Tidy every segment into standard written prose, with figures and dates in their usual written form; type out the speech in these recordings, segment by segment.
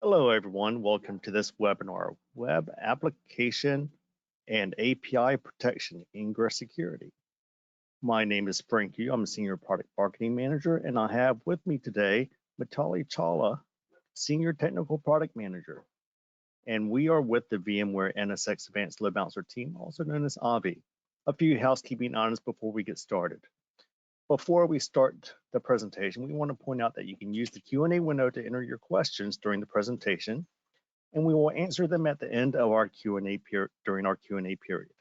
Hello, everyone. Welcome to this webinar, Web Application and API Protection, Ingress Security. My name is Frank Yu. I'm a Senior Product Marketing Manager, and I have with me today Mitali Chawla, Senior Technical Product Manager. And we are with the VMware NSX Advanced Load Balancer team, also known as AVI. A few housekeeping items before we get started. Before we start the presentation, we want to point out that you can use the Q&A window to enter your questions during the presentation, and we will answer them at the end of our Q&A during our Q&A period.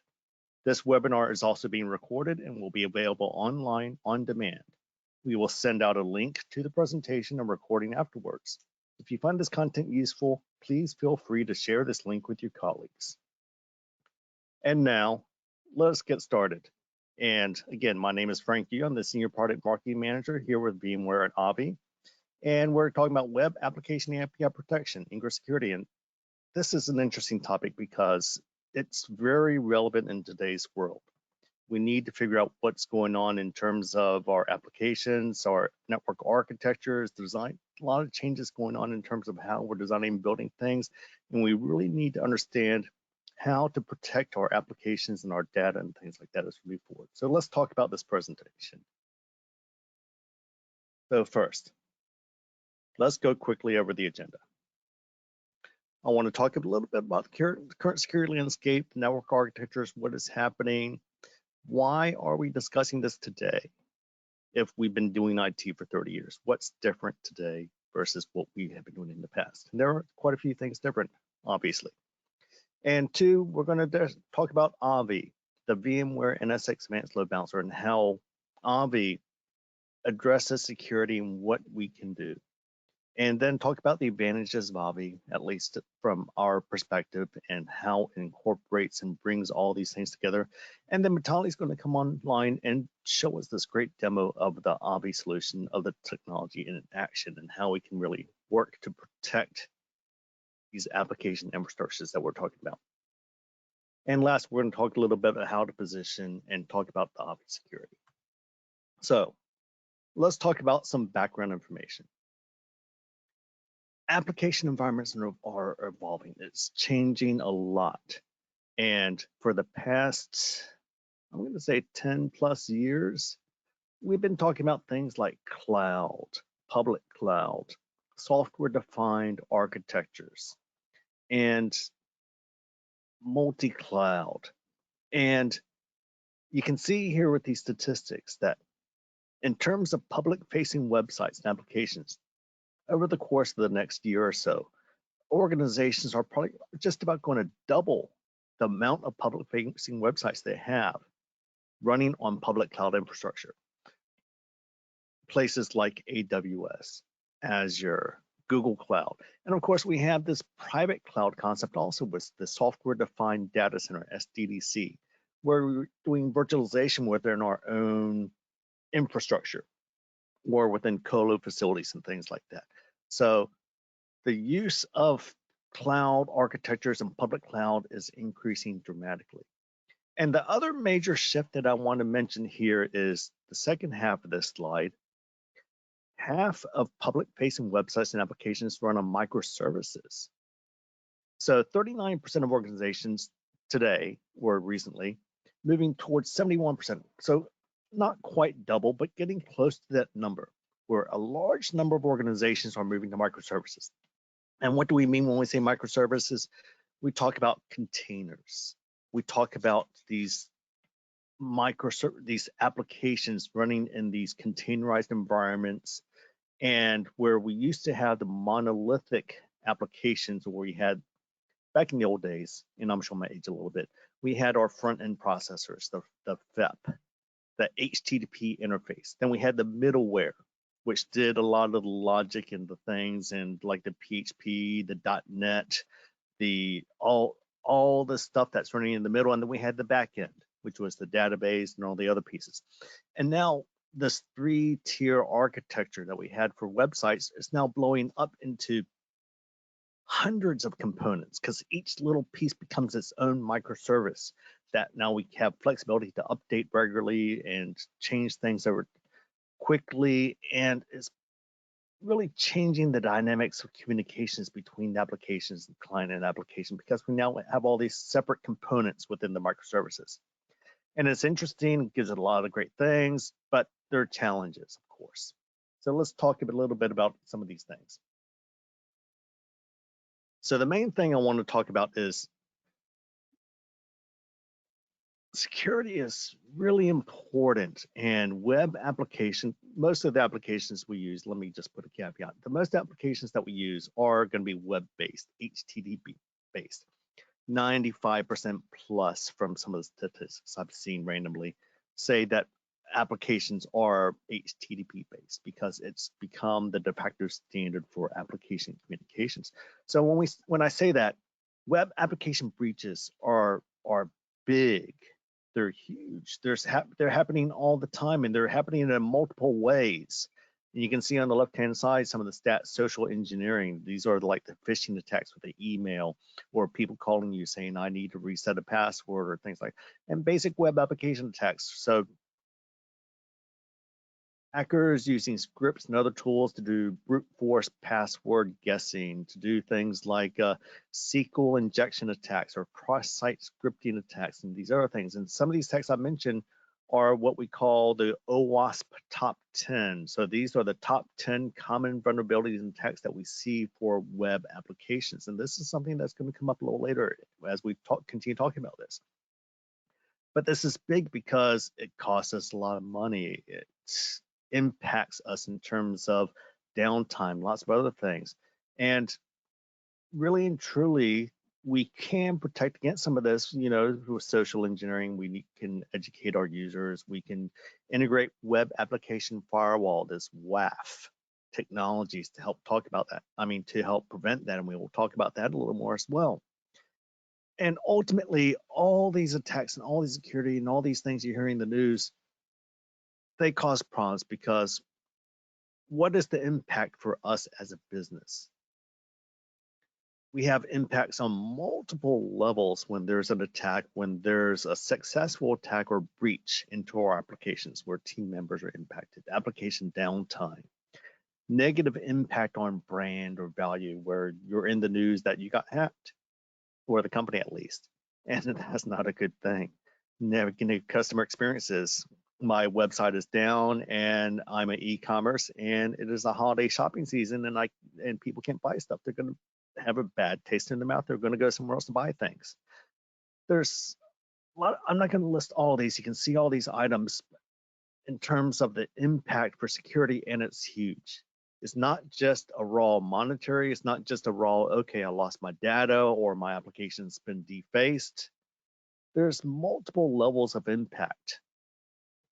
This webinar is also being recorded and will be available online on demand. We will send out a link to the presentation and recording afterwards. If you find this content useful, please feel free to share this link with your colleagues. And now, let's get started. And again, my name is Frank Yu. I'm the Senior Product Marketing Manager here with VMware at AVI. And we're talking about Web Application and API Protection, Ingress Security. And this is an interesting topic because it's very relevant in today's world. We need to figure out what's going on in terms of our applications, our network architectures, design, a lot of changes going on in terms of how we're designing and building things. And we really need to understand how to protect our applications and our data and things like that as we move forward. So let's talk about this presentation. So first, let's go quickly over the agenda. I want to talk a little bit about the current security landscape, network architectures, what is happening. Why are we discussing this today if we've been doing IT for 30 years? What's different today versus what we have been doing in the past? And there are quite a few things different, obviously. And two, we're going to talk about AVI, the VMware NSX Advanced Load Balancer, and how AVI addresses security and what we can do. And then talk about the advantages of AVI, at least from our perspective, and how it incorporates and brings all these things together. And then Mitali is going to come online and show us this great demo of the AVI solution, of the technology in action, and how we can really work to protect these application infrastructures that we're talking about. And last, we're going to talk a little bit about how to position and talk about the AVI security. So let's talk about some background information. Application environments are evolving. It's changing a lot. And for the past, I'm going to say 10 plus years, we've been talking about things like cloud, public cloud, software-defined architectures, and multi-cloud. And you can see here with these statistics that in terms of public-facing websites and applications, over the course of the next year or so, organizations are probably just about going to double the amount of public-facing websites they have running on public cloud infrastructure. Places like AWS, Azure, Google Cloud. And of course, we have this private cloud concept also with the software-defined data center, SDDC, where we're doing virtualization within our own infrastructure or within colo facilities and things like that. So the use of cloud architectures and public cloud is increasing dramatically. And the other major shift that I want to mention here is the second half of this slide. Half of public-facing websites and applications run on microservices. So 39% of organizations today, or recently, moving towards 71%. So not quite double, but getting close to that number, where a large number of organizations are moving to microservices. And what do we mean when we say microservices? We talk about containers. We talk about these applications running in these containerized environments, and where we used to have the monolithic applications where we had, back in the old days, and I'm showing my age a little bit, we had our front-end processors, the FEP, the HTTP interface. Then we had the middleware, which did a lot of the logic and the things, and like the PHP, the .NET, all the stuff that's running in the middle. And then we had the back end, which was the database and all the other pieces. And now this 3-tier architecture that we had for websites is now blowing up into hundreds of components, because each little piece becomes its own microservice that now we have flexibility to update regularly and change things over quickly. And it's really changing the dynamics of communications between the applications, the client and application, because we now have all these separate components within the microservices. And it's interesting, gives it a lot of great things, but there are challenges, of course. So let's talk a little bit about some of these things. So the main thing I want to talk about is security is really important, and web application, most of the applications we use, let me just put a caveat, the most applications that we use are going to be web-based, HTTP based. 95% plus from some of the statistics I've seen randomly say that applications are HTTP based because it's become the de facto standard for application communications. So when I say that, web application breaches are big. They're huge. They're happening all the time, and they're happening in multiple ways. And you can see on the left-hand side some of the stats, social engineering. These are like the phishing attacks with the email, or people calling you saying, I need to reset a password, or things like that. And basic web application attacks. So hackers using scripts and other tools to do brute force password guessing, to do things like SQL injection attacks or cross-site scripting attacks, and these other things. And some of these attacks I mentioned are what we call the OWASP top 10. So these are the top 10 common vulnerabilities and attacks that we see for web applications. And this is something that's going to come up a little later as we continue talking about this. But this is big because it costs us a lot of money. It impacts us in terms of downtime, lots of other things. And really and truly, we can protect against some of this, with social engineering. We can educate our users. We can integrate web application firewall, this WAF technologies to help talk about that. To help prevent that. And we will talk about that a little more as well. And ultimately, all these attacks and all these security and all these things you hear in the news, they cause problems because what is the impact for us as a business? We have impacts on multiple levels when there's an attack, when there's a successful attack or breach into our applications where team members are impacted, application downtime, negative impact on brand or value where you're in the news that you got hacked, or the company at least. And that's not a good thing. Negative customer experiences. My website is down and I'm an e-commerce and it is a holiday shopping season and people can't buy stuff. They're going to have a bad taste in their mouth. They're going to go somewhere else to buy things. There's a lot. I'm not going to list all these. You can see all these items in terms of the impact for security, and it's huge. It's not just a raw monetary. It's not just a raw, okay, I lost my data or my application's been defaced. There's multiple levels of impact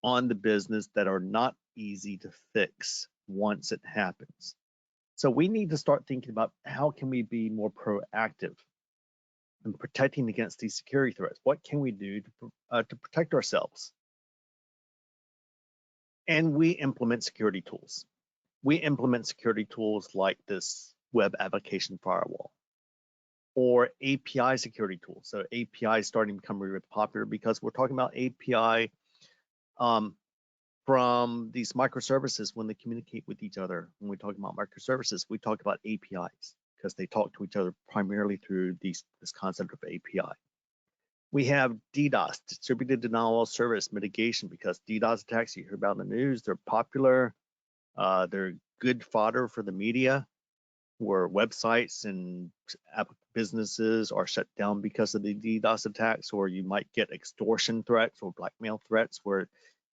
on the business that are not easy to fix once it happens. So we need to start thinking about how can we be more proactive in protecting against these security threats? What can we do to protect ourselves? And we implement security tools. We implement security tools like this web application firewall or API security tools. So API is starting to become really popular because we're talking about API from these microservices when they communicate with each other. When we talk about microservices, we talk about APIs because they talk to each other primarily through this concept of API. We have DDoS, distributed denial of service mitigation, because DDoS attacks you hear about in the news, they're popular. They're good fodder for the media, where websites and businesses are shut down because of the DDoS attacks, or you might get extortion threats or blackmail threats where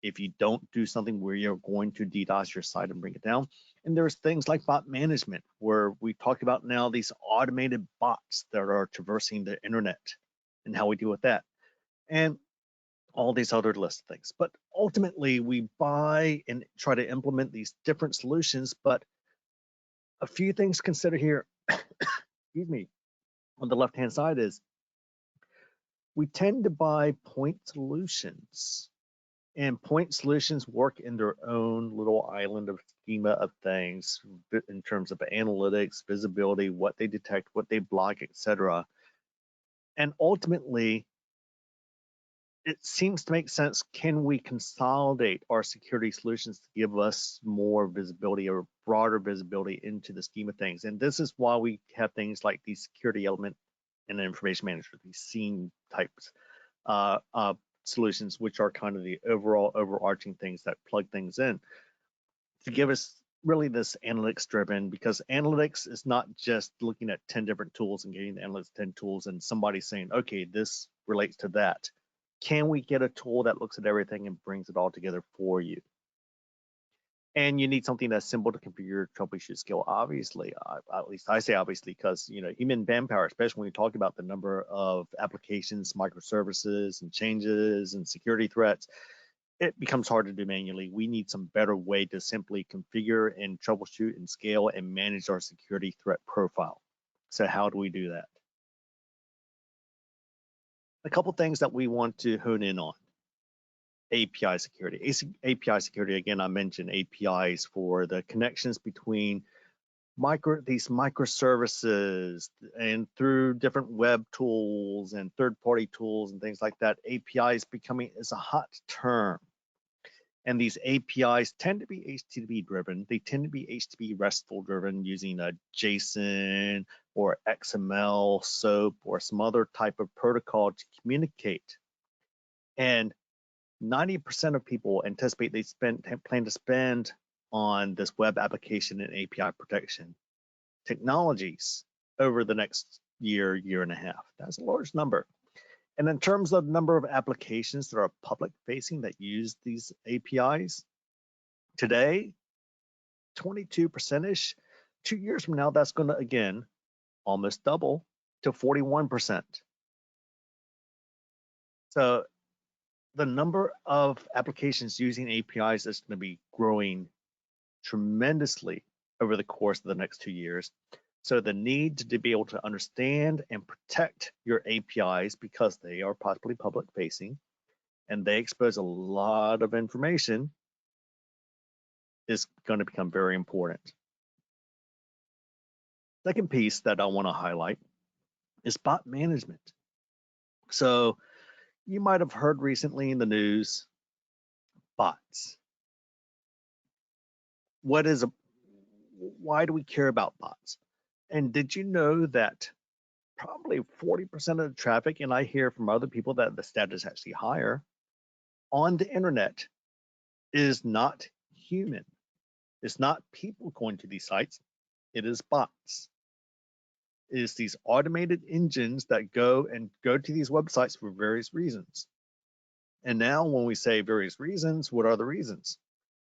if you don't do something where you're going to DDoS your site and bring it down. And there's things like bot management, where we talk about now these automated bots that are traversing the internet and how we deal with that. And all these other list of things. But ultimately, we buy and try to implement these different solutions. But a few things to consider here, excuse me, on the left-hand side is we tend to buy point solutions. And point solutions work in their own little island of schema of things in terms of analytics, visibility, what they detect, what they block, etc. And ultimately, it seems to make sense. Can we consolidate our security solutions to give us more visibility or broader visibility into the scheme of things? And this is why we have things like the security element and information manager, these scene types solutions, which are kind of the overall overarching things that plug things in to give us really this analytics driven, because analytics is not just looking at 10 different tools and getting the analytics 10 tools and somebody saying, okay, this relates to that. Can we get a tool that looks at everything and brings it all together for you? And you need something that's simple to configure, troubleshoot, scale. Obviously, at least I say obviously, because human manpower, especially when we talk about the number of applications, microservices, and changes and security threats, it becomes hard to do manually. We need some better way to simply configure and troubleshoot and scale and manage our security threat profile. So how do we do that? A couple things that we want to hone in on. API security. API security, again, I mentioned APIs for the connections between these microservices and through different web tools and third-party tools and things like that. API is a hot term. And these APIs tend to be HTTP driven. They tend to be HTTP RESTful driven using a JSON or XML, SOAP, or some other type of protocol to communicate. And 90% of people anticipate they plan to spend on this web application and API protection technologies over the next year and a half. That's a large number. And in terms of number of applications that are public facing that use these APIs, today, 22%ish. 2 years from now, that's going to, again, almost double to 41%. So the number of applications using APIs is going to be growing tremendously over the course of the next 2 years. So the need to be able to understand and protect your APIs, because they are possibly public facing and they expose a lot of information, is going to become very important. Second piece that I want to highlight is bot management. So you might have heard recently in the news, bots. Why do we care about bots? And did you know that probably 40% of the traffic, and I hear from other people that the stat is actually higher, on the internet is not human. It's not people going to these sites, it is bots. It is these automated engines that go to these websites for various reasons. And now when we say various reasons, what are the reasons?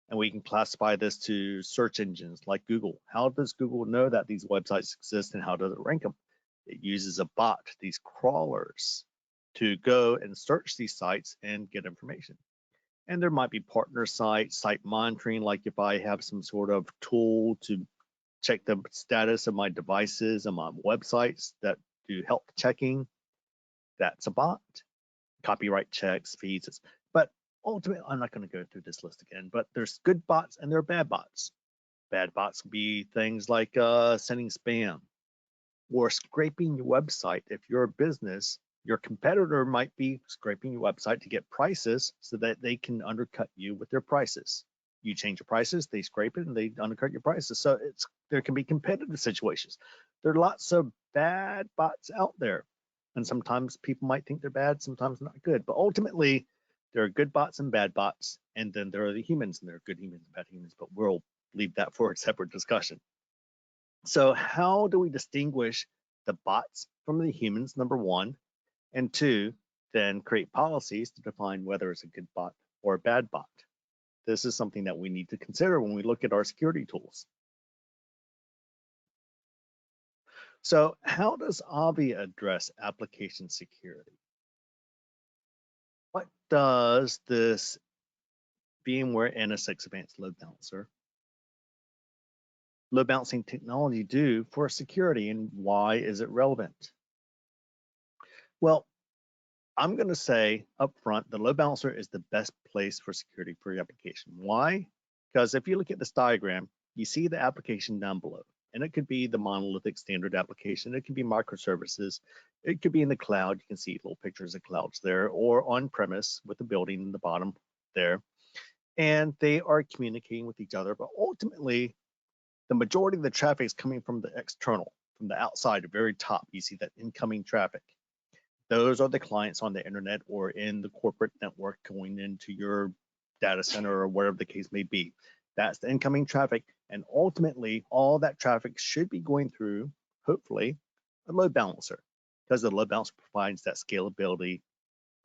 And we can classify this to search engines like Google. How does Google know that these websites exist and how does it rank them? It uses a bot, these crawlers, to go and search these sites and get information. And there might be partner sites, site monitoring, like if I have some sort of tool to check the status of my devices and my websites that do health checking, that's a bot. Copyright checks, feeds, but ultimately, I'm not going to go through this list again, but there's good bots and there are bad bots. Bad bots would be things like sending spam or scraping your website. If you're a business, your competitor might be scraping your website to get prices so that they can undercut you with their prices. You change your prices, they scrape it, and they undercut your prices. So there can be competitive situations. There are lots of bad bots out there. And sometimes people might think they're bad, sometimes not good. But ultimately, there are good bots and bad bots. And then there are the humans, and there are good humans and bad humans. But we'll leave that for a separate discussion. So how do we distinguish the bots from the humans, number one? And two, then create policies to define whether it's a good bot or a bad bot. This is something that we need to consider when we look at our security tools. So how does Avi address application security? What does this VMware NSX Advanced Load Balancing technology do for security, and why is it relevant? Well, I'm going to say up front, the load balancer is the best place for security for your application. Why? Because if you look at this diagram, you see the application down below. And it could be the monolithic standard application. It could be microservices. It could be in the cloud. You can see little pictures of clouds there, or on premise with the building in the bottom there. And they are communicating with each other. But ultimately, the majority of the traffic is coming from the external, from the outside, the very top. You see that incoming traffic. Those are the clients on the internet or in the corporate network going into your data center or whatever the case may be. That's the incoming traffic. And ultimately, all that traffic should be going through, hopefully, a load balancer, because the load balancer provides that scalability,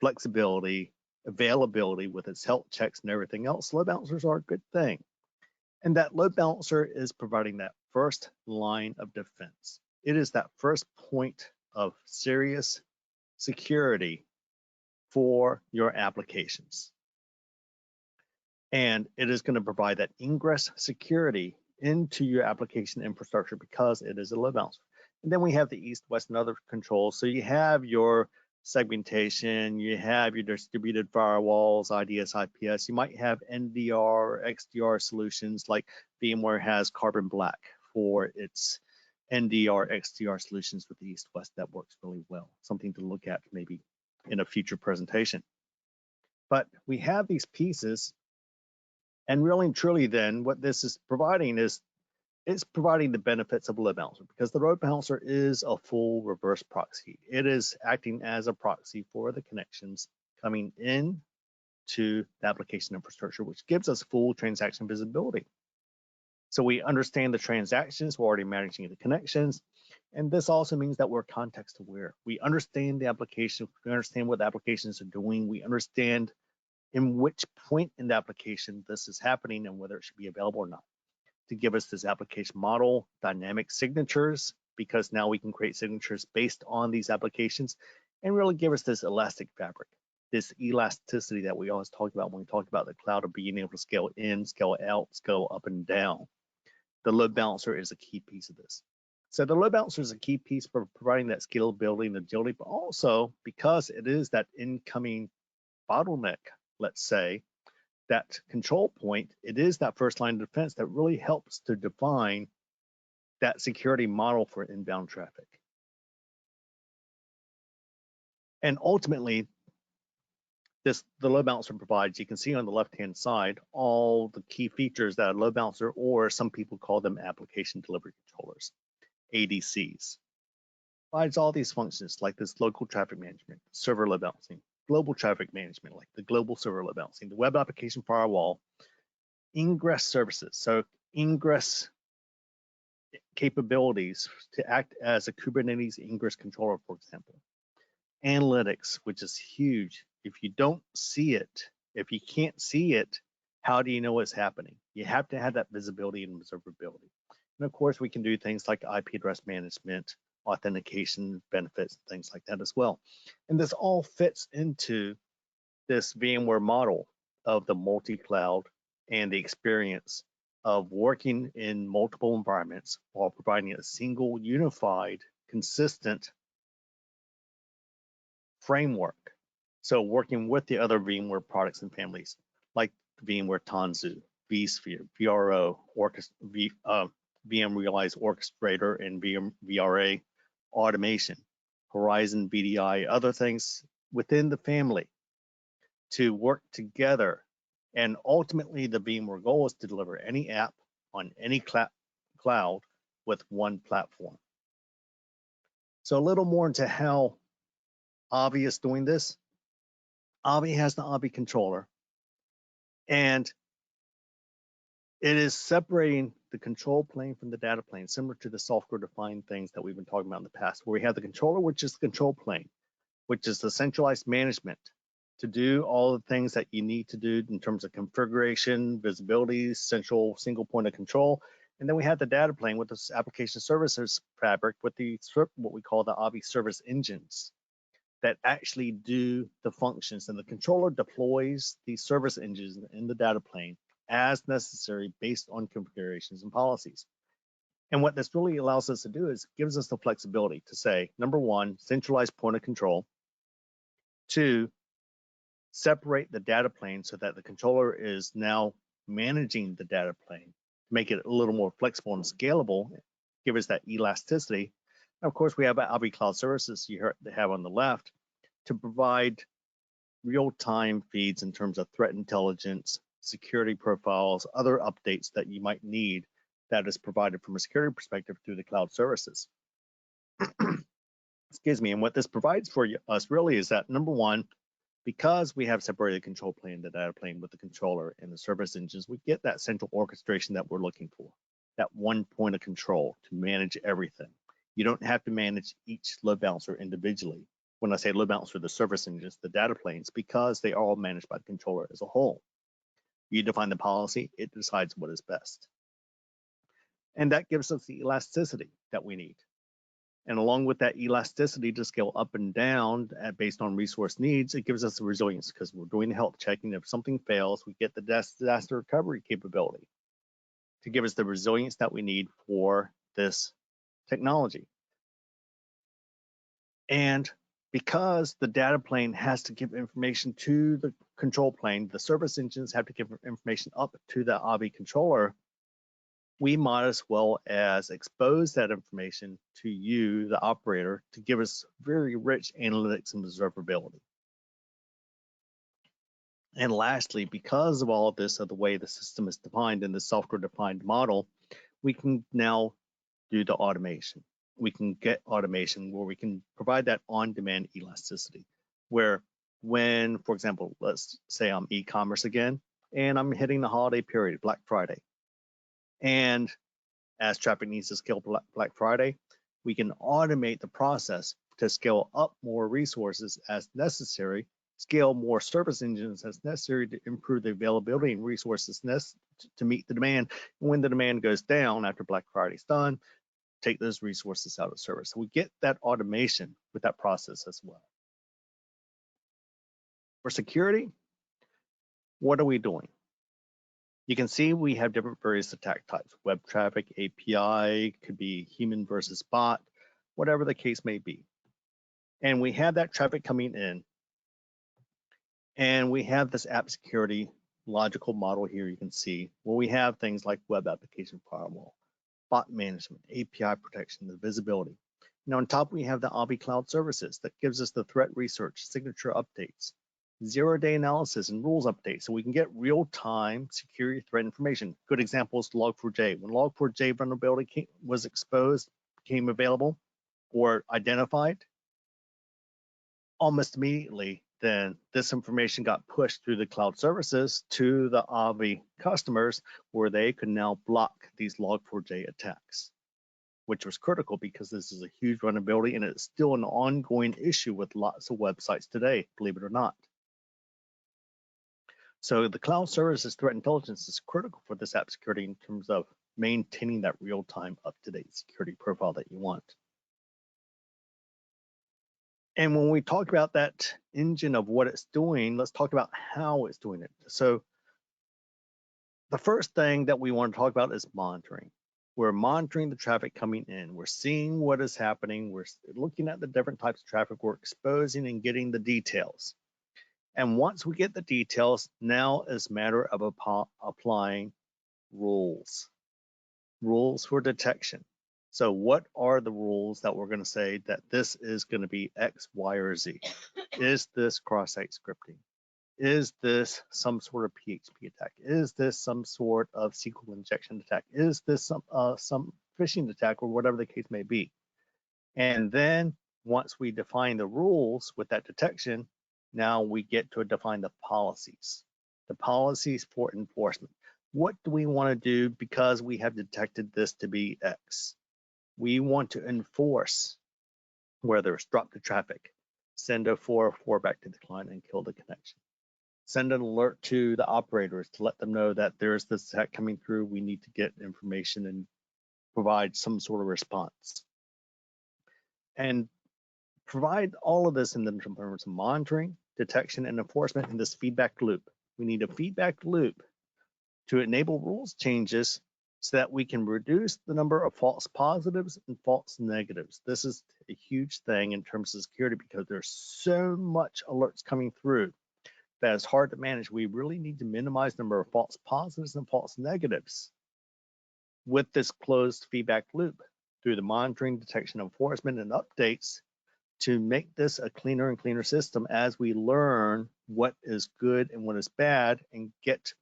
flexibility, availability with its health checks and everything else. Load balancers are a good thing. And that load balancer is providing that first line of defense. It is that first point of serious security for your applications. And it is going to provide that ingress security into your application infrastructure because it is a load balancer. And then we have the east, west, and other controls. So you have your segmentation, you have your distributed firewalls, IDS, IPS. You might have NDR or XDR solutions like VMware has Carbon Black for its NDR, XDR solutions with the east, west. That works really well. Something to look at maybe in a future presentation. But we have these pieces, and really and truly then what this is providing is it's providing the benefits of a load balancer, because the load balancer is a full reverse proxy. It is acting as a proxy for the connections coming in to the application infrastructure, which gives us full transaction visibility. So we understand the transactions, we're already managing the connections, and this also means that we're context aware. We understand the application, we understand what the applications are doing, we understand in which point in the application this is happening and whether it should be available or not, to give us this application model, dynamic signatures, because now we can create signatures based on these applications, and really give us this elastic fabric, this elasticity that we always talk about when we talk about the cloud, of being able to scale in, scale out, scale up and down. The load balancer is a key piece of this. So the load balancer is a key piece for providing that scalability and agility, but also because it is that incoming bottleneck, let's say, that control point, it is that first line of defense that really helps to define that security model for inbound traffic. And ultimately, the load balancer provides, you can see on the left-hand side, all the key features that a load balancer, or some people call them application delivery controllers, ADCs, provides all these functions like this local traffic management, server load balancing, global traffic management, like the global server load balancing, the web application firewall, Ingress services. So Ingress capabilities to act as a Kubernetes Ingress controller, for example. Analytics, which is huge. If you don't see it, if you can't see it, how do you know what's happening? You have to have that visibility and observability. And of course, we can do things like IP address management, authentication benefits, things like that as well. And this all fits into this VMware model of the multi-cloud and the experience of working in multiple environments while providing a single, unified, consistent framework. So working with the other VMware products and families like VMware Tanzu, vSphere, VRO, VM Realize Orchestrator, and VRA automation, Horizon VDI, other things within the family to work together. And ultimately, the VMware goal is to deliver any app on any cloud with one platform. So a little more into how Avi is doing this. Avi has the Avi controller, and it is separating the control plane from the data plane, similar to the software-defined things that we've been talking about in the past, where we have the controller, which is the control plane, which is the centralized management to do all the things that you need to do in terms of configuration, visibility, central single point of control. And then we have the data plane with this application services fabric with the what we call the Avi service engines that actually do the functions, and the controller deploys these service engines in the data plane as necessary based on configurations and policies. And what this really allows us to do is gives us the flexibility to say, number one, centralized point of control. Two, separate the data plane so that the controller is now managing the data plane to make it a little more flexible and scalable give us that elasticity. And of course, we have Avi Cloud Services you have on the left to provide real-time feeds in terms of threat intelligence, security profiles, other updates that you might need that is provided from a security perspective through the cloud services. Excuse me. And what this provides for us really is that, number one, because we have separated the control plane, the data plane with the controller and the service engines, we get that central orchestration that we're looking for, that one point of control to manage everything. You don't have to manage each load balancer individually. When I say load balancer, the service engines, the data planes, because they are all managed by the controller as a whole. You define the policy, it decides what is best. And that gives us the elasticity that we need. And along with that elasticity to scale up and down based on resource needs, it gives us the resilience because we're doing the health checking. If something fails, we get the disaster recovery capability to give us the resilience that we need for this technology. And because the data plane has to give information to the control plane, the service engines have to give information up to the Avi controller, we might as well as expose that information to you, the operator, to give us very rich analytics and observability. And lastly, because of all of this, of the way the system is defined in the software-defined model, we can now do the automation. We can get automation where we can provide that on-demand elasticity, where when, for example, let's say I'm e-commerce again, and I'm hitting the holiday period, Black Friday. And as traffic needs to scale Black Friday, we can automate the process to scale up more resources as necessary, scale more service engines as necessary to improve the availability and resources to meet the demand. And when the demand goes down after Black Friday's done, take those resources out of service. So we get that automation with that process as well. For security, what are we doing? You can see we have different various attack types, web traffic, API, could be human versus bot, whatever the case may be. And we have that traffic coming in. And we have this app security logical model here you can see, where we have things like web application firewall, bot management, API protection, the visibility. And on top, we have the Avi Cloud Services that gives us the threat research, signature updates, zero-day analysis and rules updates, so we can get real-time security threat information. Good example is Log4j. When Log4j vulnerability was exposed, became available or identified, almost immediately, then this information got pushed through the cloud services to the Avi customers, where they could now block these Log4j attacks, which was critical because this is a huge vulnerability and it's still an ongoing issue with lots of websites today, believe it or not. So the cloud services threat intelligence is critical for this app security in terms of maintaining that real-time up-to-date security profile that you want. And when we talk about that engine of what it's doing, let's talk about how it's doing it. So the first thing that we want to talk about is monitoring. We're monitoring the traffic coming in. We're seeing what is happening. We're looking at the different types of traffic. We're exposing and getting the details. And once we get the details, now is a matter of applying rules for detection. So what are the rules that we're going to say that this is going to be X, Y, or Z? Is this cross-site scripting? Is this some sort of PHP attack? Is this some sort of SQL injection attack? Is this some phishing attack, or whatever the case may be? And then once we define the rules with that detection, now we get to define the policies for enforcement. What do we want to do because we have detected this to be X? We want to enforce, whether it's drop the traffic, send a 404 back to the client and kill the connection. Send an alert to the operators to let them know that there's this attack coming through. We need to get information and provide some sort of response. And provide all of this in terms of monitoring, detection, and enforcement in this feedback loop. We need a feedback loop to enable rules changes so that we can reduce the number of false positives and false negatives. This is a huge thing in terms of security because there's so much alerts coming through that it's hard to manage. We really need to minimize the number of false positives and false negatives with this closed feedback loop through the monitoring, detection, enforcement, and updates to make this a cleaner and cleaner system as we learn what is good and what is bad and get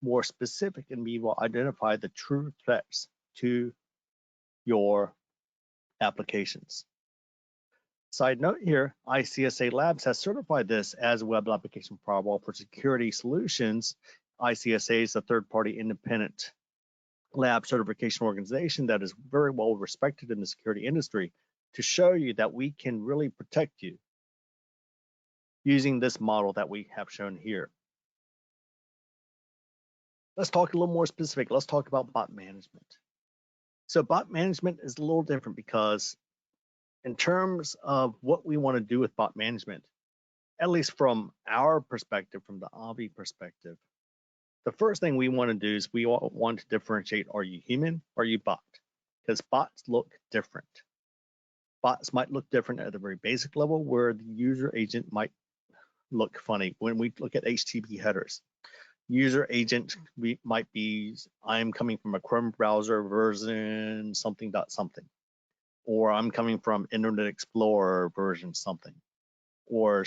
more specific and be able to identify the true threats to your applications. Side note here, ICSA Labs has certified this as a web application firewall for security solutions. ICSA is a third-party independent lab certification organization that is very well respected in the security industry to show you that we can really protect you using this model that we have shown here. Let's talk a little more specific. Let's talk about bot management. So bot management is a little different because in terms of what we want to do with bot management, at least from our perspective, from the Avi perspective, the first thing we want to do is we want to differentiate, are you human or are you bot? Because bots look different. Bots might look different at the very basic level where the user agent might look funny. When we look at HTTP headers, user agent might be, I'm coming from a Chrome browser version something dot something, or I'm coming from Internet Explorer version something, or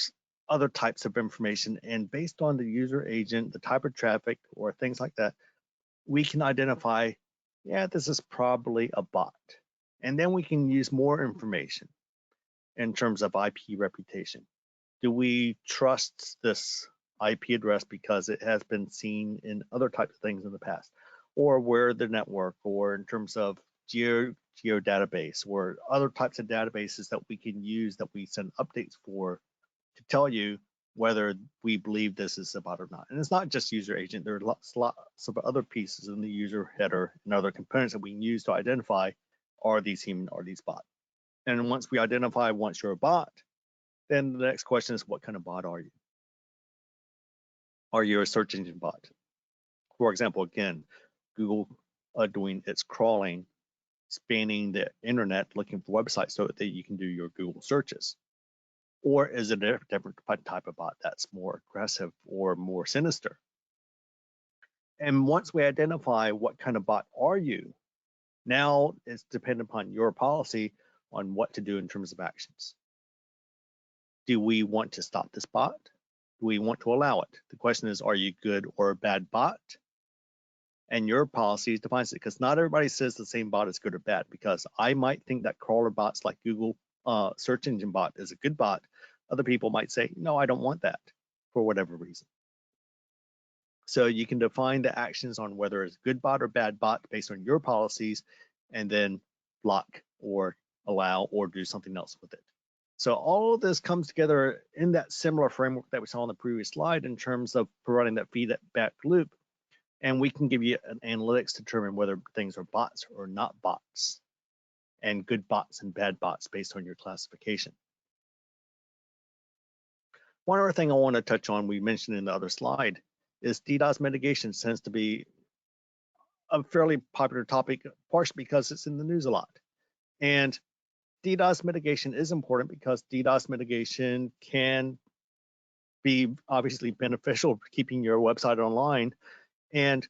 other types of information. And based on the user agent, the type of traffic or things like that, we can identify, yeah, this is probably a bot. And then we can use more information in terms of IP reputation. Do we trust this IP address because it has been seen in other types of things in the past, or where the network, or in terms of geo database, or other types of databases that we can use that we send updates for to tell you whether we believe this is a bot or not. And it's not just user agent. There are lots of other pieces in the user header and other components that we can use to identify, are these human, are these bot? And once we identify, once you're a bot, then the next question is, what kind of bot are you? Are you a search engine bot? For example, again, Google doing its crawling, spanning the internet, looking for websites so that you can do your Google searches. Or is it a different type of bot that's more aggressive or more sinister? And once we identify what kind of bot are you, now it's dependent upon your policy on what to do in terms of actions. Do we want to stop this bot? Do we want to allow it? The question is, are you good or a bad bot? And your policy defines it, because not everybody says the same bot is good or bad, because I might think that crawler bots like Google search engine bot is a good bot. Other people might say, no, I don't want that for whatever reason. So you can define the actions on whether it's good bot or bad bot based on your policies, and then block or allow or do something else with it. So all of this comes together in that similar framework that we saw on the previous slide in terms of providing that feedback loop. And we can give you an analytics to determine whether things are bots or not bots, and good bots and bad bots based on your classification. One other thing I want to touch on, we mentioned in the other slide, is DDoS mitigation tends to be a fairly popular topic, partially because it's in the news a lot. And DDoS mitigation is important because DDoS mitigation can be obviously beneficial for keeping your website online. And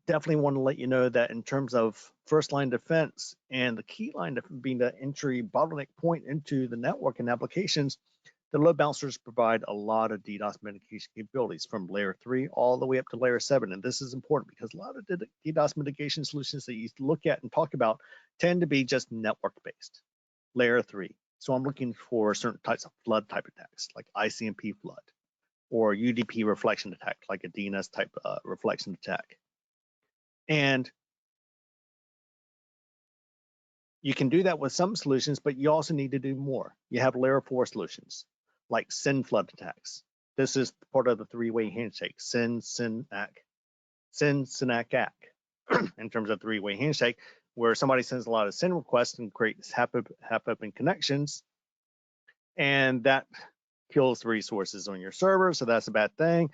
definitely want to let you know that in terms of first line defense and the key line being the entry bottleneck point into the network and applications, the load balancers provide a lot of DDoS mitigation capabilities from layer 3 all the way up to layer 7. And this is important because a lot of DDoS mitigation solutions that you look at and talk about tend to be just network based, layer 3. So I'm looking for certain types of flood type attacks like ICMP flood, or UDP reflection attack like a DNS type reflection attack. And you can do that with some solutions, but you also need to do more. You have layer 4 solutions like SYN flood attacks. This is part of the 3-way handshake, SYN, SYN-ACK, SYN, SYN-ACK, in terms of 3-way handshake, where somebody sends a lot of SYN requests and creates half-open connections, and that kills the resources on your server, so that's a bad thing.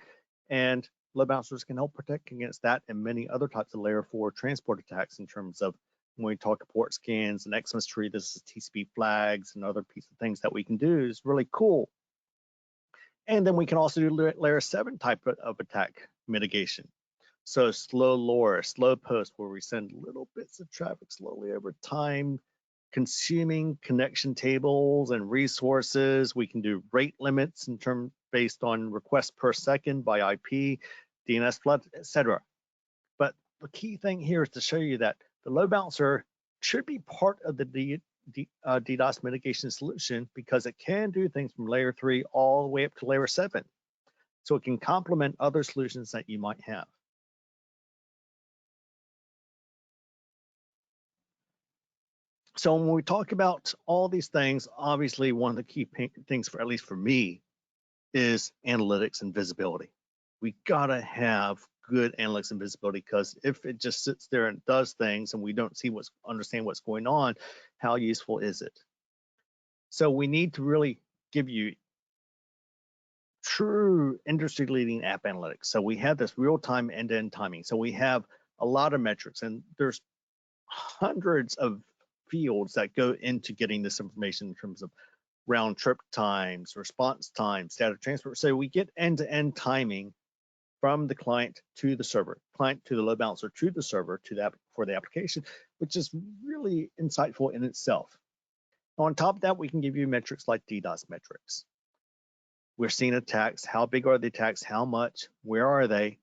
And load balancers can help protect against that and many other types of layer 4 transport attacks in terms of when we talk port scans and Xmas tree, this is TCP flags and other pieces of things that we can do is really cool. And then we can also do layer 7 type of attack mitigation. So slow LoRa, slow post, where we send little bits of traffic slowly over time, consuming connection tables and resources. We can do rate limits in terms based on requests per second by IP, DNS flood, etc. But the key thing here is to show you that the load balancer should be part of the DDoS mitigation solution, because it can do things from layer 3 all the way up to layer 7. So it can complement other solutions that you might have. So when we talk about all these things, obviously one of the key things, for at least for me, is analytics and visibility. We gotta have good analytics and visibility, because if it just sits there and does things and we don't understand what's going on, how useful is it? So we need to really give you true industry-leading app analytics. So we have this real-time end-to-end timing. So we have a lot of metrics, and there's hundreds of fields that go into getting this information in terms of round trip times, response times, data transfer. So we get end-to-end timing from the client to the server, client to the load balancer to the server for the application, which is really insightful in itself. On top of that, we can give you metrics like DDoS metrics. We're seeing attacks. How big are the attacks? How much? Where are they?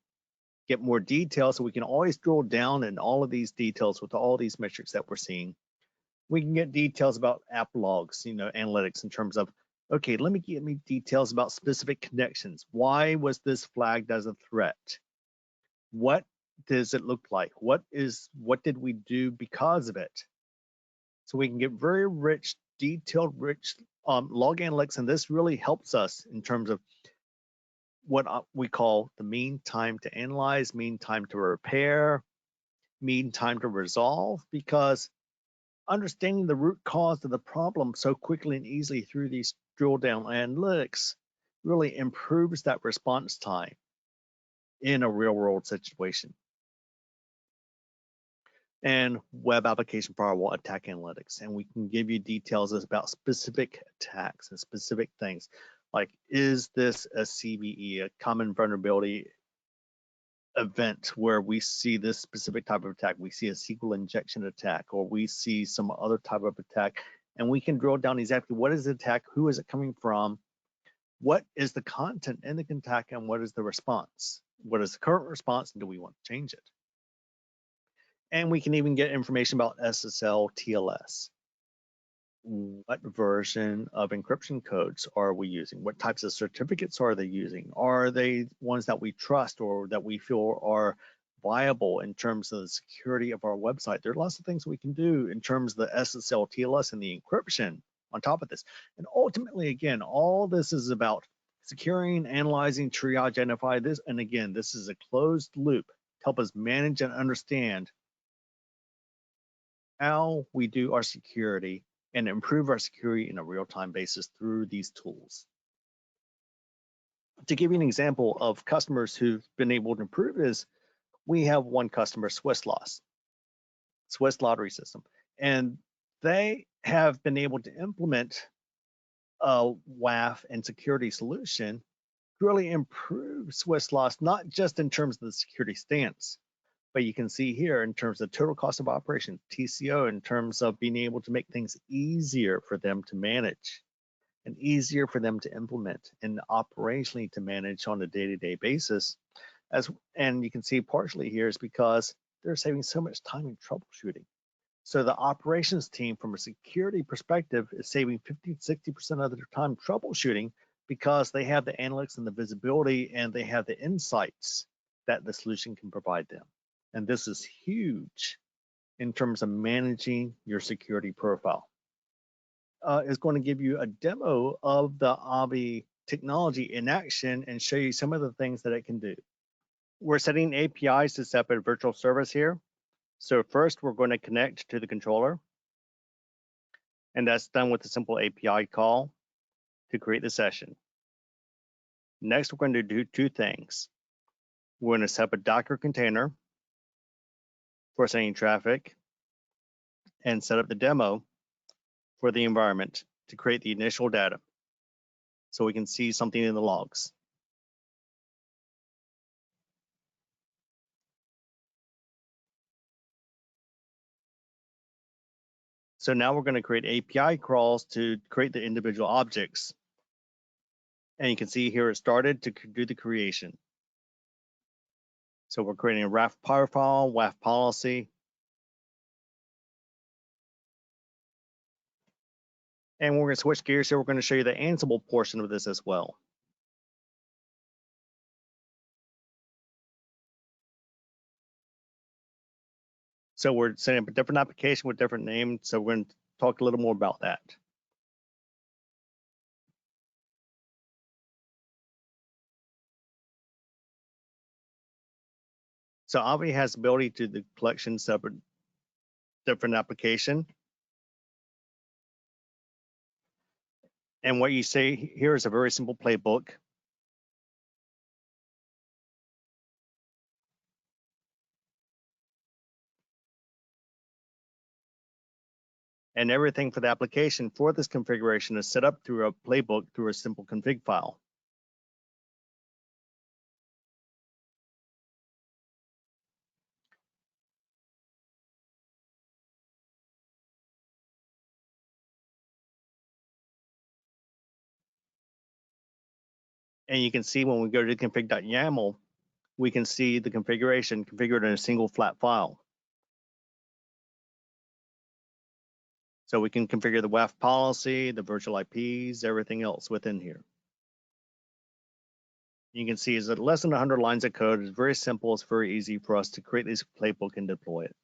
Get more details, so we can always drill down in all of these details with all these metrics that we're seeing. We can get details about app logs, analytics in terms of, okay, let me get me details about specific connections. Why was this flagged as a threat? What does it look like? What did we do because of it? So we can get very rich, detailed, rich log analytics, and this really helps us in terms of what we call the mean time to analyze, mean time to repair, mean time to resolve, because understanding the root cause of the problem so quickly and easily through these drill down analytics really improves that response time in a real world situation. And web application firewall attack analytics. And we can give you details about specific attacks and specific things. Like, is this a CVE, a common vulnerability event, where we see this specific type of attack? We see a SQL injection attack, or we see some other type of attack, and we can drill down exactly what is the attack, who is it coming from, what is the content in the attack, and what is the response? What is the current response, and do we want to change it? And we can even get information about SSL, TLS. What version of encryption codes are we using? What types of certificates are they using? Are they ones that we trust or that we feel are viable in terms of the security of our website? There are lots of things we can do in terms of the SSL, TLS, and the encryption on top of this. And ultimately, again, all this is about securing, analyzing, triage, identify this. And again, this is a closed loop to help us manage and understand how we do our security and improve our security in a real-time basis through these tools. To give you an example of customers who've been able to improve is, we have one customer, Swiss Lottery System, and they have been able to implement a WAF and security solution to really improve Swiss Loss, not just in terms of the security stance, but you can see here in terms of total cost of operation, TCO, in terms of being able to make things easier for them to manage and easier for them to implement and operationally to manage on a day-to-day basis. And you can see partially here is because they're saving so much time in troubleshooting. So the operations team, from a security perspective, is saving 50-60% of their time troubleshooting, because they have the analytics and the visibility, and they have the insights that the solution can provide them. And this is huge in terms of managing your security profile. Is going to give you a demo of the Avi technology in action and show you some of the things that it can do. We're setting APIs to set up a virtual service here. So first, we're going to connect to the controller, and that's done with a simple API call to create the session. Next, we're going to do two things. We're going to set up a Docker container for sending traffic, and set up the demo for the environment to create the initial data, so we can see something in the logs. So now we're going to create API crawls to create the individual objects. And you can see here it started to do the creation. So we're creating a WAF profile, WAF policy. And we're going to switch gears here. We're going to show you the Ansible portion of this as well. So we're setting up a different application with different names. So we're going to talk a little more about that. So Avi has the ability to the collection separate different application. And what you see here is a very simple playbook. And everything for the application for this configuration is set up through a playbook through a simple config file. And you can see when we go to config.yaml, we can see the configuration configured in a single flat file. So we can configure the WAF policy, the virtual IPs, everything else within here. You can see it's less than 100 lines of code. It's very simple. It's very easy for us to create this playbook and deploy it.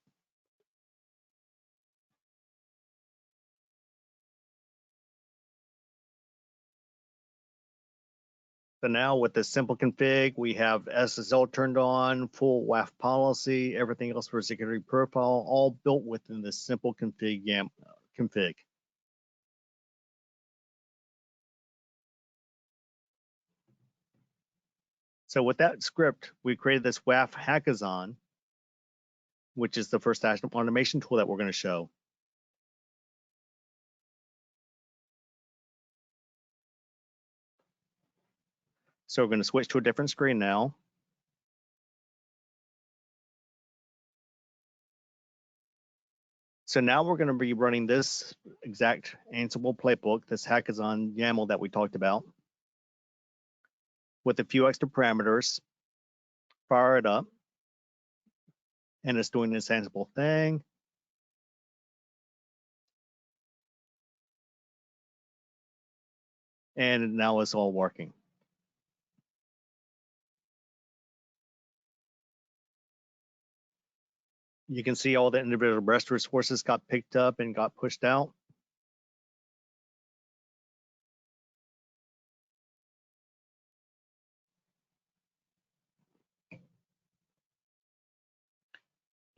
So now with this simple config, we have SSL turned on, full WAF policy, everything else for security profile, all built within this simple config. So with that script, we created this WAF hackathon, which is the first automation tool that we're going to show. So we're going to switch to a different screen now. So now we're going to be running this exact Ansible playbook, this hackathon YAML that we talked about, with a few extra parameters. Fire it up, and it's doing this Ansible thing. And now it's all working. You can see all the individual REST resources got picked up and got pushed out.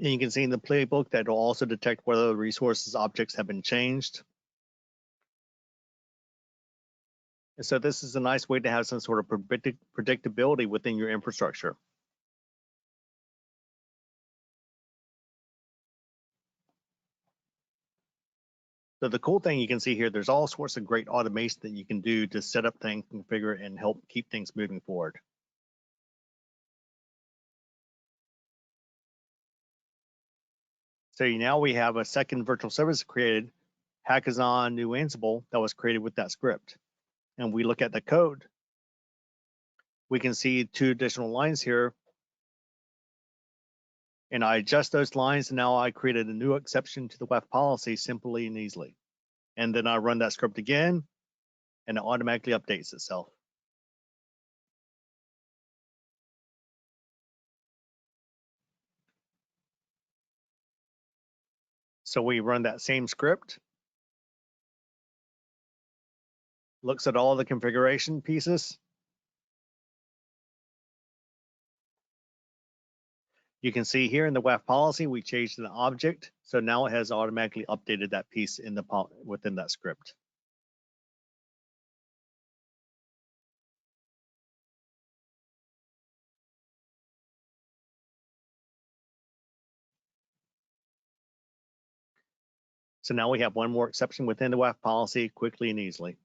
And you can see in the playbook that it'll also detect whether the resources objects have been changed. And so this is a nice way to have some sort of predictability within your infrastructure. So the cool thing you can see here, there's all sorts of great automation that you can do to set up things, configure, and help keep things moving forward. So now we have a second virtual service created, hackathon new Ansible, that was created with that script. And we look at the code, we can see 2 additional lines here. And I adjust those lines, and now I created a new exception to the WAF policy simply and easily. And then I run that script again, and it automatically updates itself. So we run that same script, looks at all the configuration pieces. You can see here in the WAF policy, we changed an object. So now it has automatically updated that piece in within that script. So now we have one more exception within the WAF policy quickly and easily.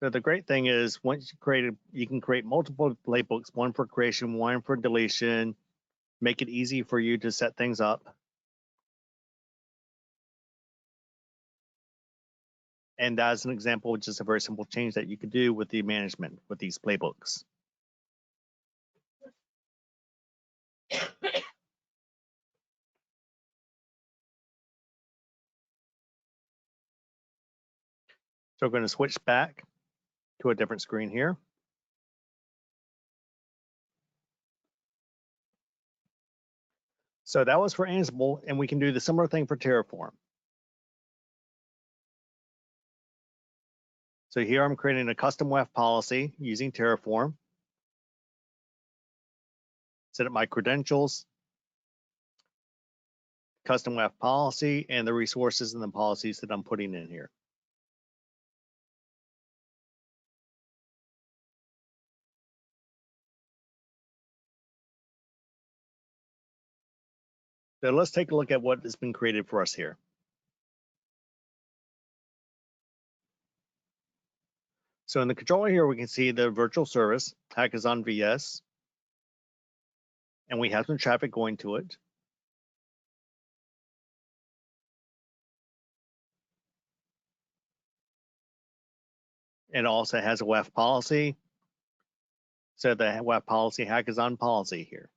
So the great thing is once you can create multiple playbooks, one for creation, one for deletion, make it easy for you to set things up. And that's an example of just a very simple change that you could do with the management with these playbooks. So we're going to switch back to a different screen here. So that was for Ansible, and we can do the similar thing for Terraform. So here I'm creating a custom WAF policy using Terraform. Set up my credentials, custom WAF policy, and the resources and the policies that I'm putting in here. So let's take a look at what has been created for us here. So in the controller here, we can see the virtual service, Hackathon VS, and we have some traffic going to it. It also has a WAF policy. So the WAF policy Hackathon policy here.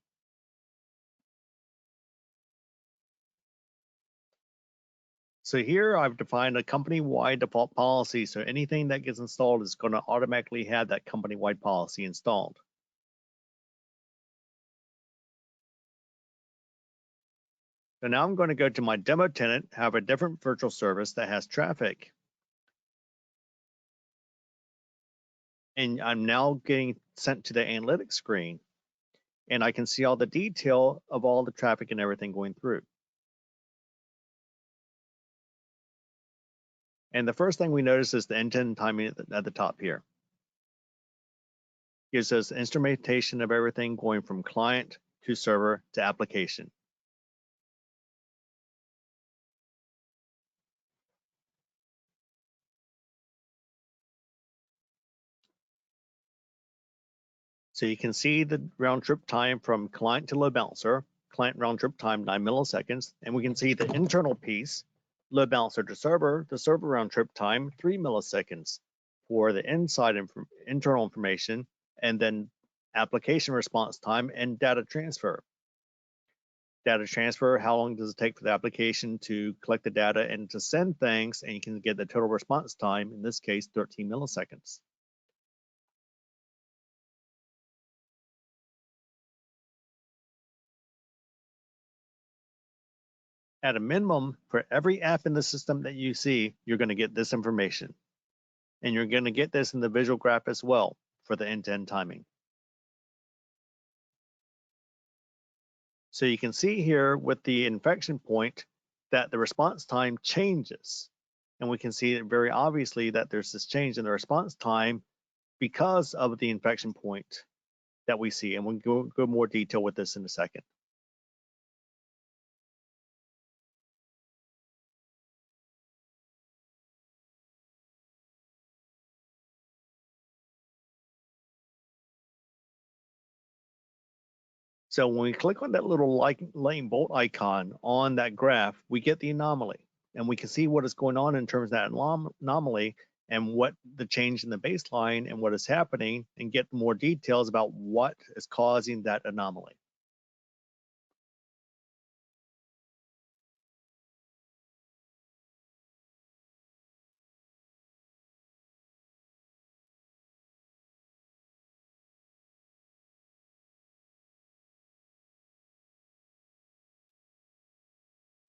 So here I've defined a company-wide default policy. So anything that gets installed is going to automatically have that company-wide policy installed. So now I'm going to go to my demo tenant, have a different virtual service that has traffic. And I'm now getting sent to the analytics screen. And I can see all the detail of all the traffic and everything going through. And the first thing we notice is the end-to-end timing at the top here. Gives us instrumentation of everything going from client to server to application. So you can see the round trip time from client to load balancer, client round trip time 9 milliseconds, and we can see the internal piece, load balancer to server, the server round trip time 3 milliseconds for the internal information, and then application response time and data transfer. Data transfer, how long does it take for the application to collect the data and to send things, and you can get the total response time, in this case, 13 milliseconds. At a minimum, for every app in the system that you see, you're going to get this information. And you're going to get this in the visual graph as well for the end-to-end timing. So you can see here with the infection point that the response time changes. And we can see it very obviously that there's this change in the response time because of the infection point that we see. And we'll go more detail with this in a second. So when we click on that little lightning bolt icon on that graph, we get the anomaly, and we can see what is going on in terms of that anomaly and what the change in the baseline and what is happening, and get more details about what is causing that anomaly.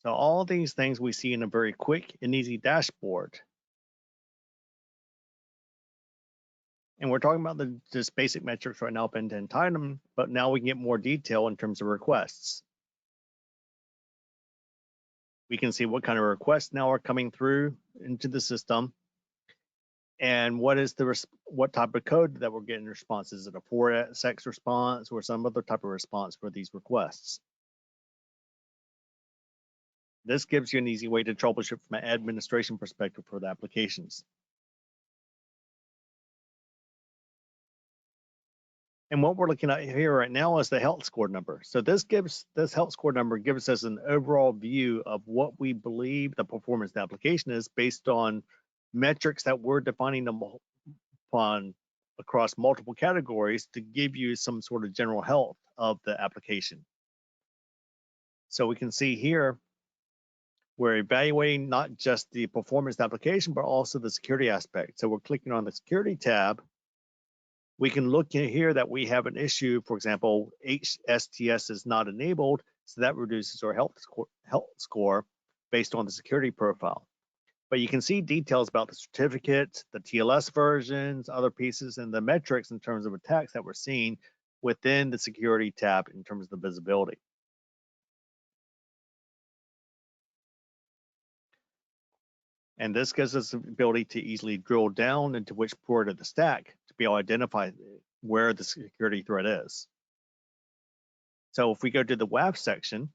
So all these things we see in a very quick and easy dashboard. And we're talking about just basic metrics right now up into entitlement, but now we can get more detail in terms of requests. We can see what kind of requests now are coming through into the system, and what type of code that we're getting response. Is it a 4x response or some other type of response for these requests? This gives you an easy way to troubleshoot from an administration perspective for the applications. And what we're looking at here right now is the health score number. So this health score number gives us an overall view of what we believe the performance of the application is based on metrics that we're defining them upon across multiple categories to give you some sort of general health of the application. So we can see here, we're evaluating not just the performance of the application, but also the security aspect. So we're clicking on the security tab. We can look in here that we have an issue. For example, HSTS is not enabled, so that reduces our health score based on the security profile. But you can see details about the certificate, the TLS versions, other pieces, and the metrics in terms of attacks that we're seeing within the security tab in terms of the visibility. And this gives us the ability to easily drill down into which part of the stack to be able to identify where the security threat is. So if we go to the WAF section,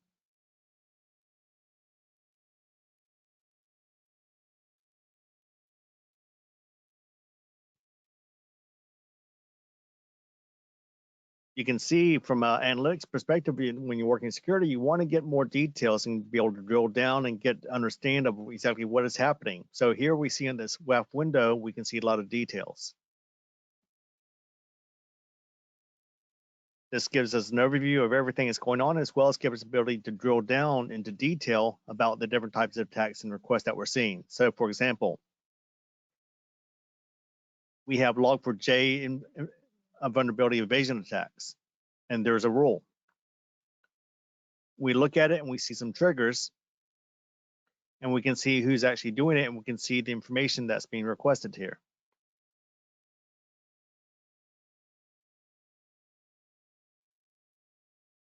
you can see from an analytics perspective, when you're working in security, you want to get more details and be able to drill down and get understand of exactly what is happening. So here we see in this WAF window, we can see a lot of details. This gives us an overview of everything that's going on, as well as gives us the ability to drill down into detail about the different types of attacks and requests that we're seeing. So for example, we have log4j in vulnerability evasion attacks, and there's a rule. We look at it and we see some triggers, and we can see who's actually doing it, and we can see the information that's being requested here.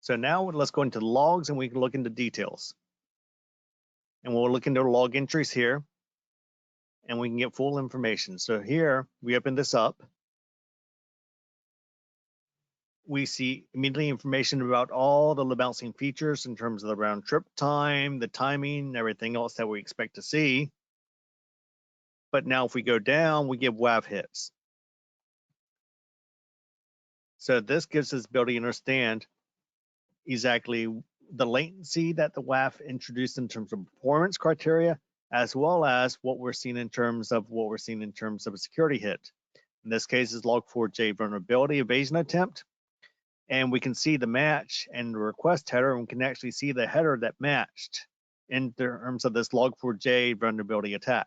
So now let's go into the logs and we can look into details. And we'll look into log entries here, and we can get full information. So here, we open this up. We see immediately information about all the load balancing features in terms of the round trip time, the timing, everything else that we expect to see. But now if we go down, we give WAF hits. So this gives us the ability to understand exactly the latency that the WAF introduced in terms of performance criteria, as well as what we're seeing in terms of a security hit. In this case is log4j vulnerability evasion attempt. And we can see the match and the request header, and we can actually see the header that matched in terms of this log4j vulnerability attack.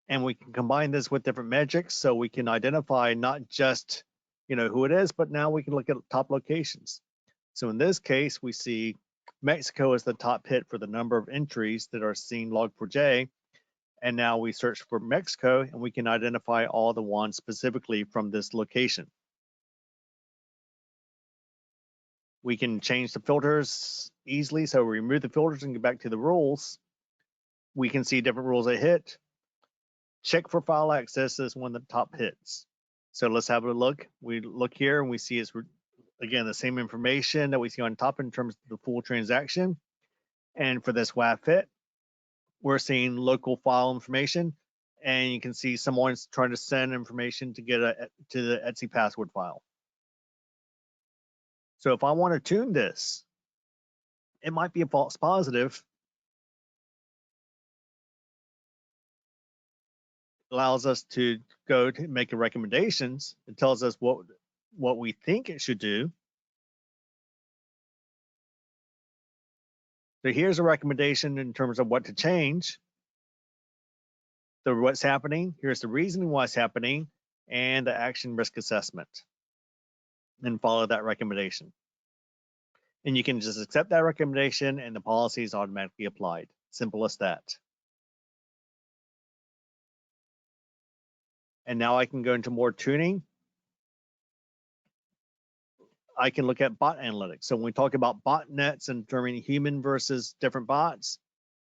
And we can combine this with different metrics, so we can identify not just who it is, but now we can look at top locations. So in this case, we see Mexico as the top hit for the number of entries that are seen log4j. And now we search for Mexico, and we can identify all the ones specifically from this location. We can change the filters easily. So we remove the filters and get back to the rules. We can see different rules that hit. Check for file access is one of the top hits. So let's have a look. We look here and we see it's, again, the same information that we see on top in terms of the full transaction. And for this WAF hit, we're seeing local file information, and you can see someone's trying to send information to get to the Etsy password file. So if I want to tune this, it might be a false positive. Allows us to go to make recommendations. It tells us what we think it should do. So here's a recommendation in terms of what to change. So what's happening, here's the reasoning why it's happening, and the action risk assessment. And follow that recommendation. And you can just accept that recommendation and the policy is automatically applied. Simple as that. And now I can go into more tuning. I can look at bot analytics. So when we talk about botnets and determining human versus different bots,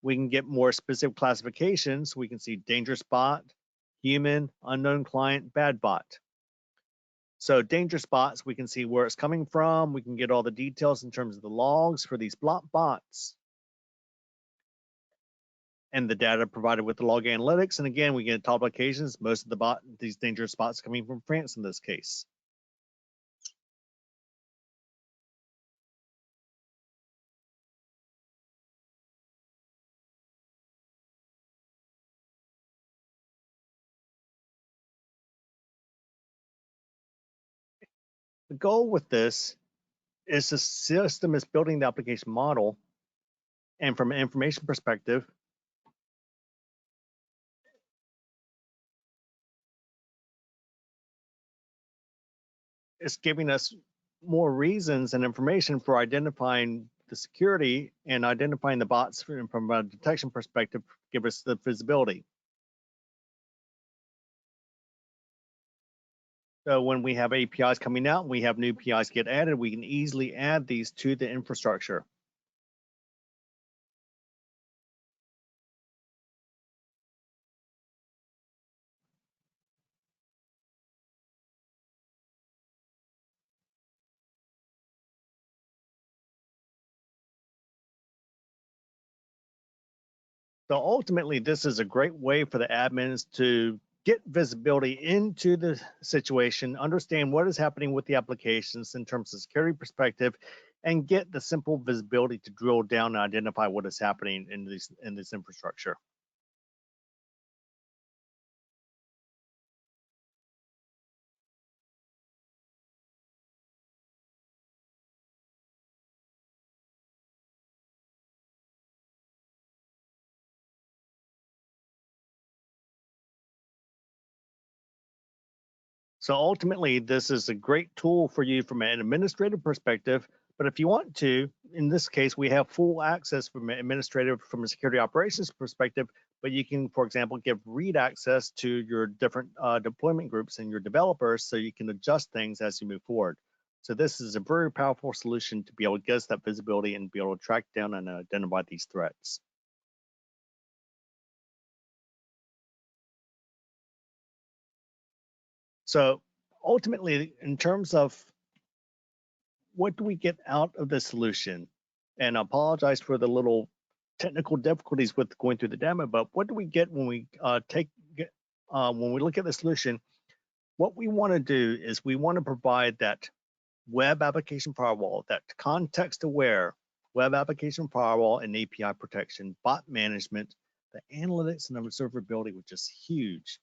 we can get more specific classifications. We can see dangerous bot, human, unknown client, bad bot. So dangerous bots, we can see where it's coming from. We can get all the details in terms of the logs for these bots. and the data provided with the log analytics. And again, we get top locations. Most of these dangerous spots coming from France in this case. The goal with this is the system is building the application model, and from an information perspective, it's giving us more reasons and information for identifying the security and identifying the bots from a detection perspective, give us the visibility. So when we have APIs coming out, we have new APIs get added, we can easily add these to the infrastructure. So ultimately, this is a great way for the admins to get visibility into the situation, understand what is happening with the applications in terms of security perspective, and get the simple visibility to drill down and identify what is happening in this infrastructure. So ultimately, this is a great tool for you from an administrative perspective. But if you want to, in this case, we have full access from an administrative, from a security operations perspective, but you can, for example, give read access to your different deployment groups and your developers so you can adjust things as you move forward. So this is a very powerful solution to be able to get us that visibility and be able to track down and identify these threats. So ultimately, in terms of what do we get out of the solution? And I apologize for the little technical difficulties with going through the demo, but what do we get when we when we look at the solution? What we want to do is we want to provide that web application firewall, that context-aware web application firewall and API protection, bot management, the analytics and the observability, which is huge,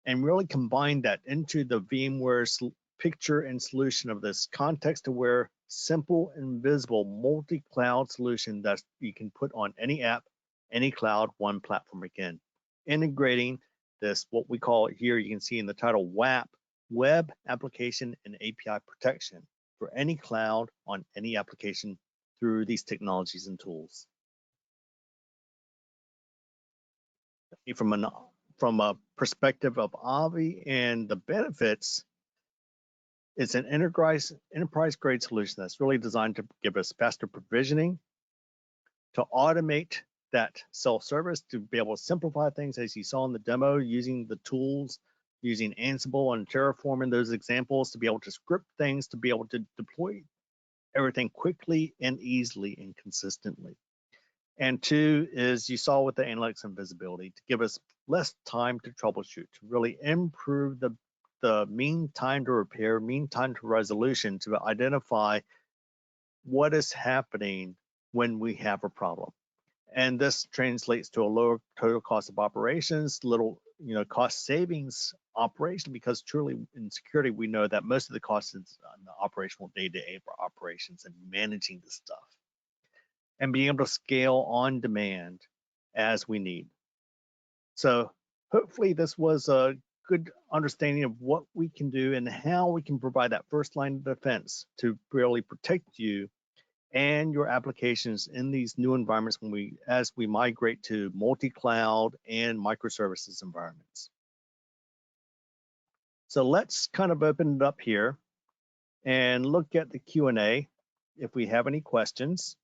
and really combine that into the VMware picture and solution of this context-aware, simple and visible multi-cloud solution that you can put on any app, any cloud, one platform again. Integrating this, what we call it here, you can see in the title, WAP, Web Application and API Protection, for any cloud on any application through these technologies and tools. From a perspective of Avi and the benefits, it's an enterprise grade solution that's really designed to give us faster provisioning, to automate that self-service, to be able to simplify things as you saw in the demo, using the tools, using Ansible and Terraform in those examples, to be able to script things, to be able to deploy everything quickly and easily and consistently. And two is, you saw with the analytics and visibility, to give us less time to troubleshoot, to really improve the mean time to repair, mean time to resolution, to identify what is happening when we have a problem. And this translates to a lower total cost of operations, little cost savings operation, because truly in security, we know that most of the cost is on the operational day-to-day operations and managing the stuff, and being able to scale on demand as we need. So hopefully this was a good understanding of what we can do and how we can provide that first line of defense to really protect you and your applications in these new environments as we migrate to multi-cloud and microservices environments. So let's kind of open it up here and look at the Q&A if we have any questions.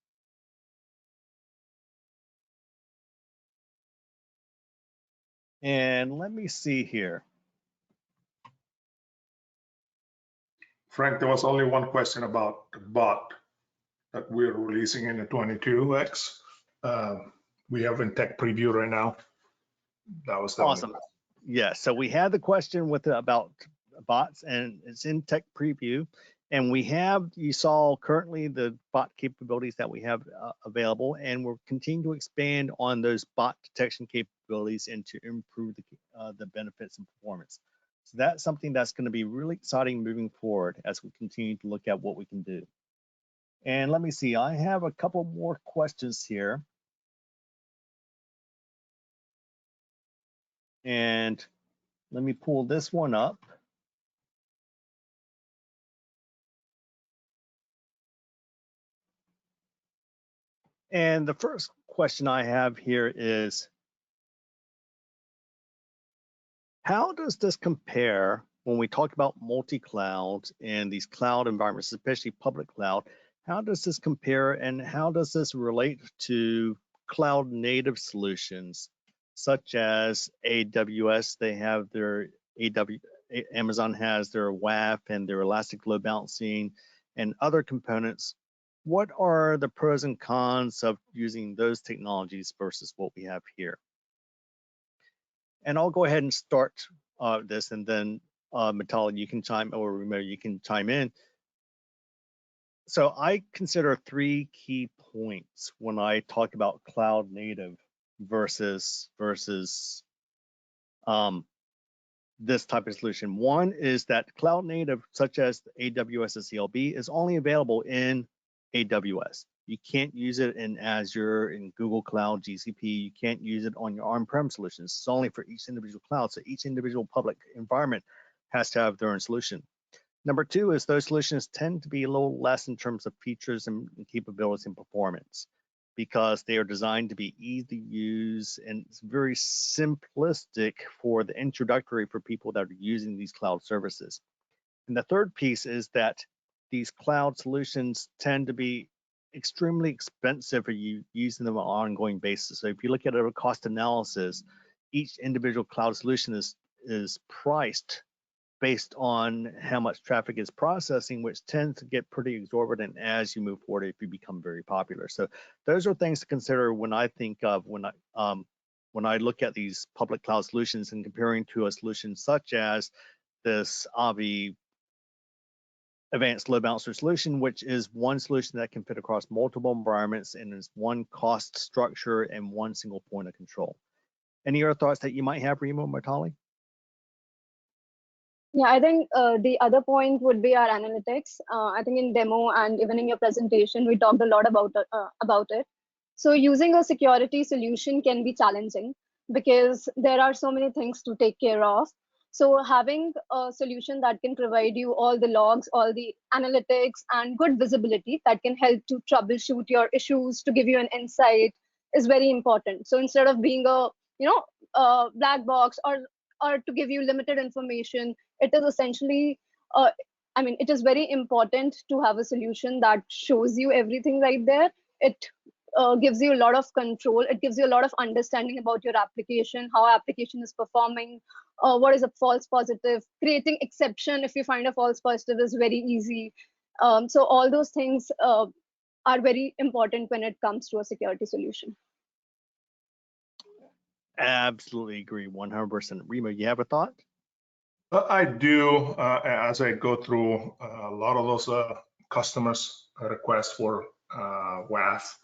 And let me see here. Frank, there was only one question about the bot that we're releasing in the 22X. we have in tech preview right now. That was the only Awesome. question. Yeah, so we had the question with about bots, and it's in tech preview. And we have, you saw currently the bot capabilities that we have available, and we're continuing to expand on those bot detection capabilities and to improve the benefits and performance. So that's something that's going to be really exciting moving forward as we continue to look at what we can do. And let me see, I have a couple more questions here. And let me pull this one up. And the first question I have here is, how does this compare when we talk about multi-cloud and these cloud environments, especially public cloud? How does this compare, and how does this relate to cloud native solutions such as AWS? They have their Amazon has their WAF and their elastic load balancing and other components. What are the pros and cons of using those technologies versus what we have here? And I'll go ahead and start this, and then Mitali, you can chime, or Remo, you can chime in. So I consider 3 key points when I talk about cloud native versus this type of solution. One is that cloud native, such as the AWS and CLB, is only available in AWS. You can't use it in Azure, in Google Cloud, GCP. You can't use it on your on-prem solutions. It's only for each individual cloud. So each individual public environment has to have their own solution. Number 2 is those solutions tend to be a little less in terms of features and capabilities and performance, because they are designed to be easy to use, and it's very simplistic for the introductory for people that are using these cloud services. And the third piece is that these cloud solutions tend to be extremely expensive for you using them on an ongoing basis. So if you look at a cost analysis, each individual cloud solution is priced based on how much traffic is processing, which tends to get pretty exorbitant as you move forward if you become very popular. So those are things to consider when I think of when I look at these public cloud solutions and comparing to a solution such as this Avi advanced load balancer solution, which is one solution that can fit across multiple environments and is one cost structure and one single point of control. Any other thoughts that you might have, Remo, Mitali? Yeah, I think the other point would be our analytics. I think in demo and even in your presentation, we talked a lot about it. So using a security solution can be challenging because there are so many things to take care of. So having a solution that can provide you all the logs, all the analytics, and good visibility that can help to troubleshoot your issues, to give you an insight, is very important. So instead of being a black box or to give you limited information, it is essentially it is very important to have a solution that shows you everything right there. It gives you a lot of control. It gives you a lot of understanding about your application, how application is performing, what is a false positive. Creating exception if you find a false positive is very easy. So all those things are very important when it comes to a security solution. Absolutely agree, 100%. Remo, you have a thought? I do. As I go through a lot of those customers' requests for WAF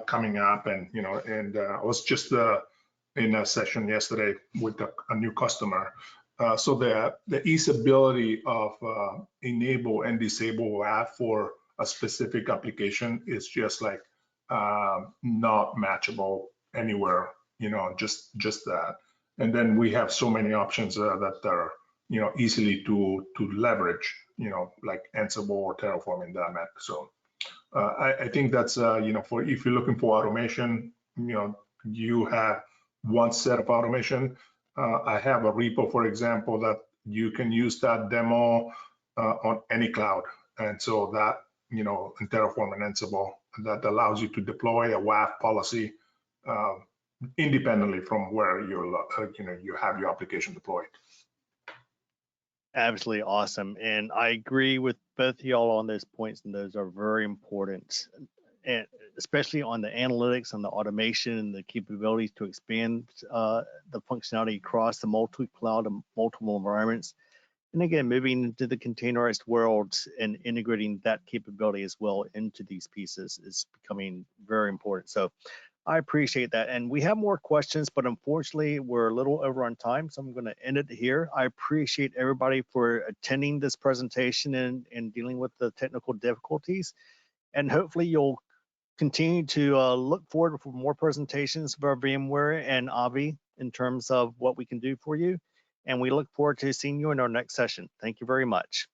coming up, and I was just in a session yesterday with a new customer. So the easeability of enable and disable WAF for a specific application is just like not matchable anywhere. Just that. And then we have so many options that are easily to leverage, like Ansible or Terraform in that matter. So I think that's for if you're looking for automation, you have one set of automation. I have a repo, for example, that you can use that demo on any cloud, and so that in Terraform and Ansible, that allows you to deploy a WAF policy independently from where you have your application deployed. Absolutely awesome. And I agree with both of y'all on those points, and those are very important. and especially on the analytics and the automation and the capabilities to expand the functionality across the multi-cloud and multiple environments. And again, moving into the containerized world and integrating that capability as well into these pieces is becoming very important. So I appreciate that. And we have more questions, but unfortunately we're a little over on time. So I'm going to end it here. I appreciate everybody for attending this presentation and dealing with the technical difficulties. And hopefully you'll continue to look forward for more presentations of our VMware and Avi in terms of what we can do for you. And we look forward to seeing you in our next session. Thank you very much.